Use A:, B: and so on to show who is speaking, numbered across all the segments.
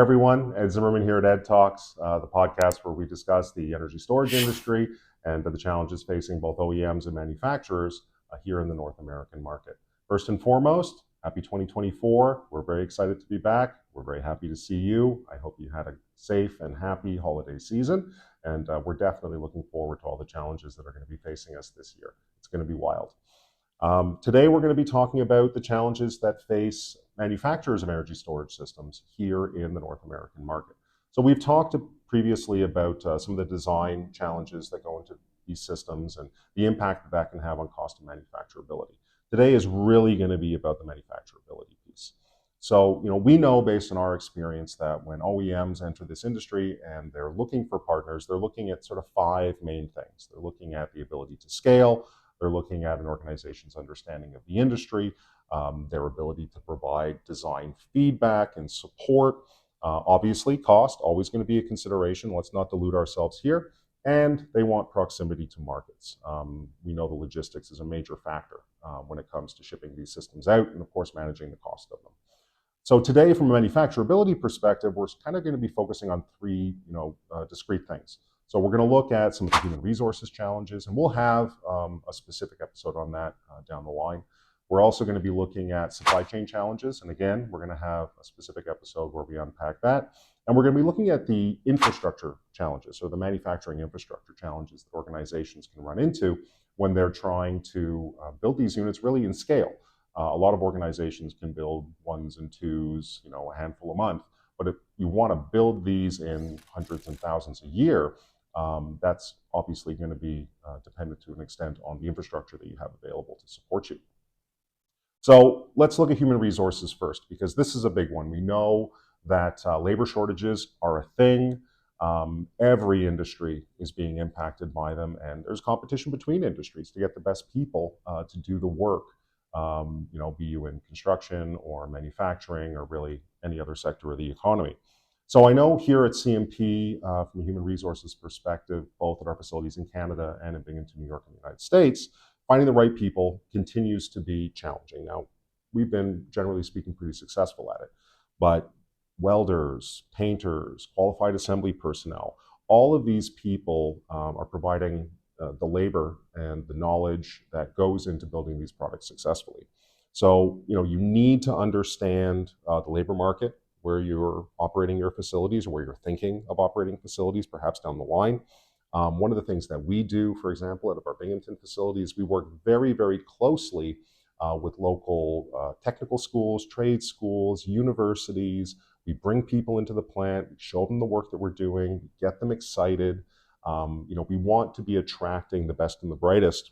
A: everyone. Ed Zimmermann here at Ed Talks, the podcast where we discuss the energy storage industry and the challenges facing both OEMs and manufacturers here in the North American market. First and foremost, happy 2024. We're very excited to be back. We're very happy to see you. I hope you had a safe and happy holiday season, and we're definitely looking forward to all the challenges that are going to be facing us this year. It's going to be wild. Today, we're going to be talking about the challenges that face manufacturers of energy storage systems here in the North American market. So we've talked previously about some of the design challenges that go into these systems and the impact that that can have on cost and manufacturability. Today is really going to be about the manufacturability piece. So, we know based on our experience that when OEMs enter this industry and they're looking for partners, they're looking at sort of five main things. They're looking at the ability to scale. They're looking at an organization's understanding of the industry, their ability to provide design feedback and support. Obviously, cost, always going to be a consideration. Let's not delude ourselves here. And they want proximity to markets. We know the logistics is a major factor when it comes to shipping these systems out and, of course, managing the cost of them. So today, from a manufacturability perspective, we're kind of going to be focusing on three discrete things. So we're going to look at some of the human resources challenges, and we'll have a specific episode on that down the line. We're also going to be looking at supply chain challenges, and again, we're going to have a specific episode where we unpack that. And we're going to be looking at the infrastructure challenges, or the manufacturing infrastructure challenges that organizations can run into when they're trying to build these units really in scale. A lot of organizations can build ones and twos, a handful a month, but if you want to build these in hundreds and thousands a year, that's obviously going to be dependent to an extent on the infrastructure that you have available to support you. So let's look at human resources first, because this is a big one. We know that labor shortages are a thing. Every industry is being impacted by them, and there's competition between industries to get the best people to do the work, be you in construction or manufacturing or really any other sector of the economy. So I know here at CMP, from a human resources perspective, both at our facilities in Canada and in Binghamton, New York, and the United States, finding the right people continues to be challenging. Now, we've been, generally speaking, pretty successful at it, but welders, painters, qualified assembly personnel, all of these people are providing the labor and the knowledge that goes into building these products successfully. So, you need to understand the labor market, where you're operating your facilities or where you're thinking of operating facilities, perhaps down the line. One of the things that we do, for example, at our Binghamton facilities, we work very, very closely with local technical schools, trade schools, universities. We bring people into the plant, we show them the work that we're doing, we get them excited. We want to be attracting the best and the brightest,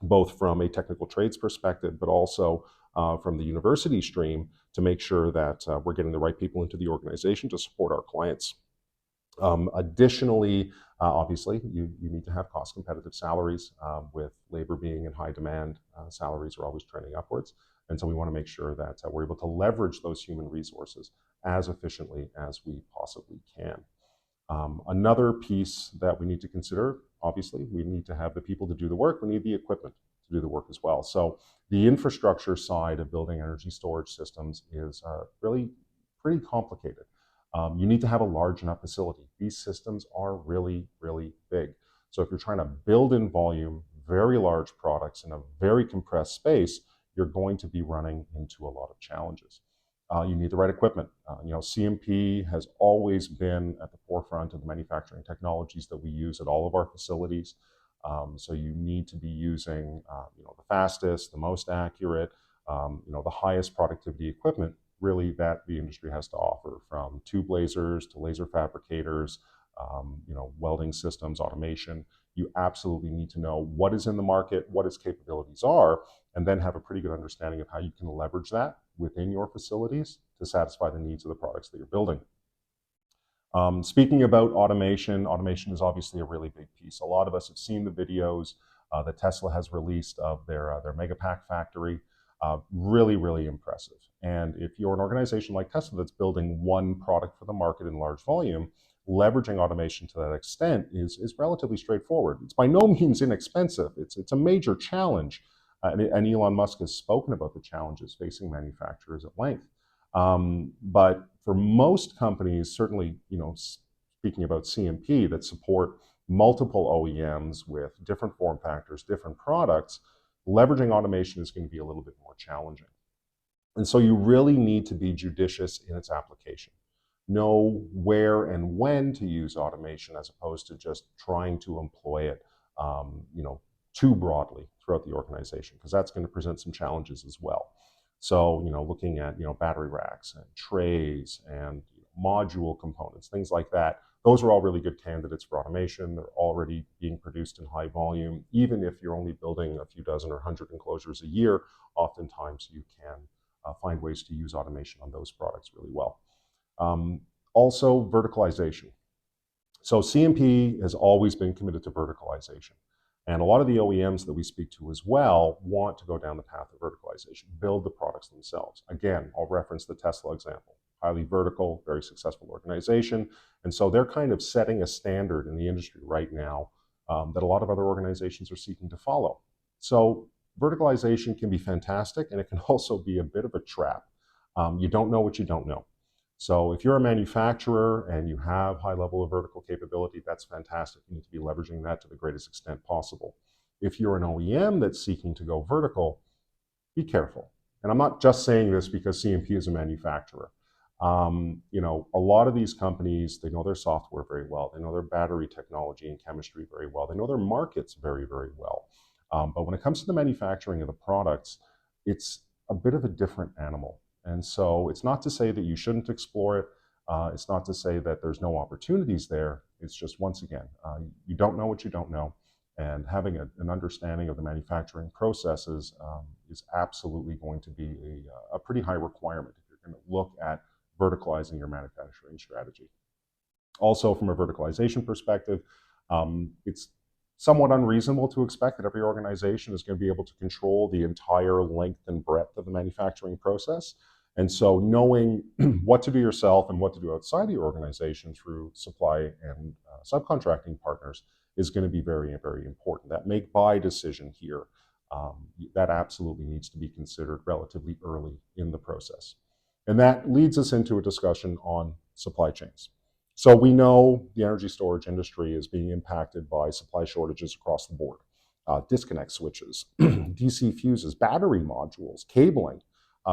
A: both from a technical trades perspective, but also from the university stream, to make sure that we're getting the right people into the organization to support our clients. Additionally, obviously, you need to have cost competitive salaries. With labor being in high demand, salaries are always trending upwards. And so we want to make sure that we're able to leverage those human resources as efficiently as we possibly can. Another piece that we need to consider, obviously, we need to have the people to do the work. We need the equipment to do the work as well. So the infrastructure side of building energy storage systems is really pretty complicated. You need to have a large enough facility. These systems are really, really big. So if you're trying to build in volume, very large products in a very compressed space, you're going to be running into a lot of challenges. You need the right equipment. CMP has always been at the forefront of the manufacturing technologies that we use at all of our facilities. So you need to be using, the fastest, the most accurate, the highest productivity equipment, really, that the industry has to offer, from tube lasers to laser fabricators, welding systems, automation. You absolutely need to know what is in the market, what its capabilities are, and then have a pretty good understanding of how you can leverage that within your facilities to satisfy the needs of the products that you're building. Speaking about automation is obviously a really big piece. A lot of us have seen the videos that Tesla has released of their Megapack factory. Really, really impressive. And if you're an organization like Tesla that's building one product for the market in large volume, leveraging automation to that extent is relatively straightforward. It's by no means inexpensive. It's a major challenge. And Elon Musk has spoken about the challenges facing manufacturers at length. But for most companies, certainly, speaking about CMP that support multiple OEMs with different form factors, different products, leveraging automation is going to be a little bit more challenging. And so you really need to be judicious in its application. Know where and when to use automation as opposed to just trying to employ it, too broadly throughout the organization, because that's going to present some challenges as well. So, looking at, battery racks and trays and module components, things like that, those are all really good candidates for automation. They're already being produced in high volume. Even if you're only building a few dozen or 100 enclosures a year, oftentimes you can find ways to use automation on those products really well. Also, verticalization. So CMP has always been committed to verticalization. And a lot of the OEMs that we speak to as well want to go down the path of verticalization, build the products themselves. Again, I'll reference the Tesla example. Highly vertical, very successful organization. And so they're kind of setting a standard in the industry right now that a lot of other organizations are seeking to follow. So verticalization can be fantastic, and it can also be a bit of a trap. You don't know what you don't know. So if you're a manufacturer and you have high level of vertical capability, that's fantastic. You need to be leveraging that to the greatest extent possible. If you're an OEM that's seeking to go vertical, be careful. And I'm not just saying this because CMP is a manufacturer. A lot of these companies, they know their software very well. They know their battery technology and chemistry very well. They know their markets very, very well. But when it comes to the manufacturing of the products, it's a bit of a different animal. And so it's not to say that you shouldn't explore it. It's not to say that there's no opportunities there. It's just, once again, you don't know what you don't know. And having an understanding of the manufacturing processes is absolutely going to be a pretty high requirement if you're going to look at verticalizing your manufacturing strategy. Also, from a verticalization perspective, it's somewhat unreasonable to expect that every organization is going to be able to control the entire length and breadth of the manufacturing process. And so knowing what to do yourself and what to do outside the organization through supply and subcontracting partners is going to be very, very important. That make-buy decision here, that absolutely needs to be considered relatively early in the process. And that leads us into a discussion on supply chains. So we know the energy storage industry is being impacted by supply shortages across the board. Disconnect switches, DC fuses, battery modules, cabling.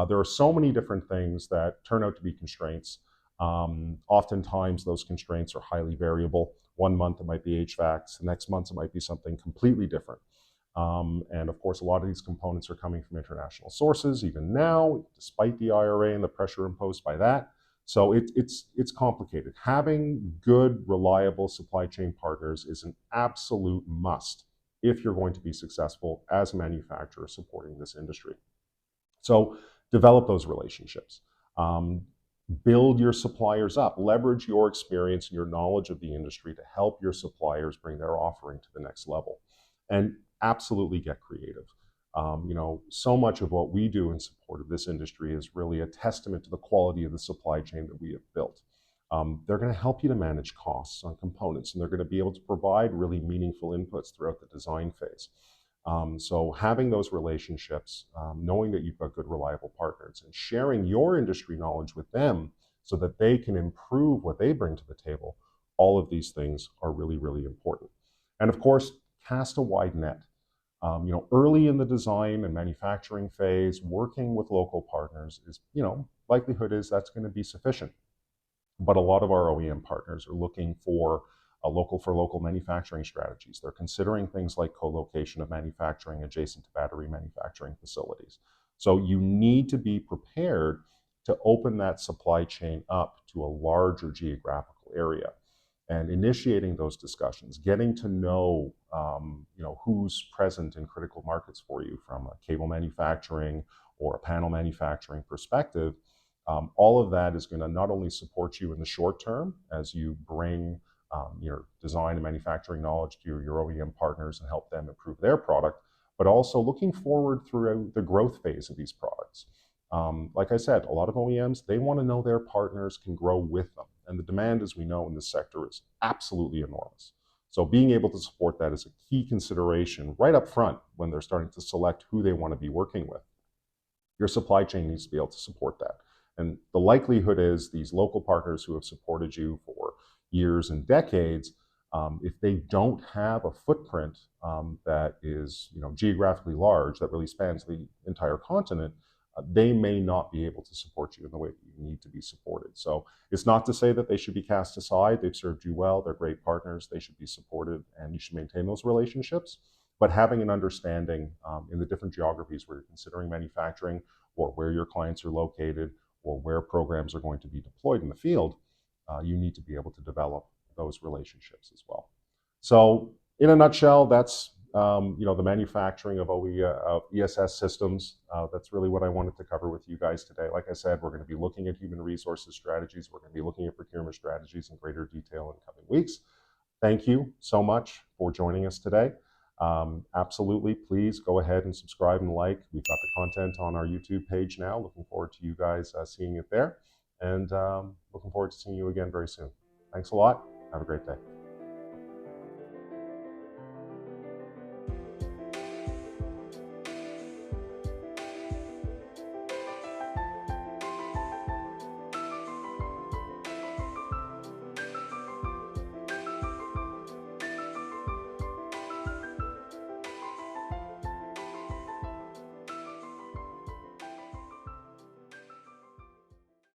A: There are so many different things that turn out to be constraints. Oftentimes those constraints are highly variable. One month it might be HVACs, the next month it might be something completely different. And of course, a lot of these components are coming from international sources, even now, despite the IRA and the pressure imposed by that. So it's complicated. Having good, reliable supply chain partners is an absolute must if you're going to be successful as a manufacturer supporting this industry. So develop those relationships. Build your suppliers up. Leverage your experience and your knowledge of the industry to help your suppliers bring their offering to the next level. And absolutely get creative. So much of what we do in support of this industry is really a testament to the quality of the supply chain that we have built. They're going to help you to manage costs on components, and they're going to be able to provide really meaningful inputs throughout the design phase. So having those relationships, knowing that you've got good, reliable partners, and sharing your industry knowledge with them so that they can improve what they bring to the table, all of these things are really, really important. And of course, cast a wide net. Early in the design and manufacturing phase, working with local partners is, likelihood is that's going to be sufficient. But a lot of our OEM partners are looking for local manufacturing strategies. They're considering things like co-location of manufacturing adjacent to battery manufacturing facilities. So you need to be prepared to open that supply chain up to a larger geographical area. And initiating those discussions, getting to know, who's present in critical markets for you from a cable manufacturing or a panel manufacturing perspective, all of that is going to not only support you in the short term as you bring your design and manufacturing knowledge to your OEM partners and help them improve their product, but also looking forward through the growth phase of these products. Like I said, a lot of OEMs, they want to know their partners can grow with them. And the demand, as we know in this sector, is absolutely enormous. So being able to support that is a key consideration right up front when they're starting to select who they want to be working with. Your supply chain needs to be able to support that. And the likelihood is these local partners who have supported you for years and decades, if they don't have a footprint that is, geographically large, that really spans the entire continent, they may not be able to support you in the way that you need to be supported. So it's not to say that they should be cast aside. They've served you well. They're great partners. They should be supported, and you should maintain those relationships. But having an understanding in the different geographies where you're considering manufacturing, or where your clients are located, or where programs are going to be deployed in the field, you need to be able to develop those relationships as well. So, in a nutshell, that's the manufacturing of ESS systems. That's really what I wanted to cover with you guys today. Like I said, we're going to be looking at human resources strategies. We're going to be looking at procurement strategies in greater detail in coming weeks. Thank you so much for joining us today. Absolutely, please go ahead and subscribe and like. We've got the content on our YouTube page now. Looking forward to you guys seeing it there. And looking forward to seeing you again very soon. Thanks a lot. Have a great day.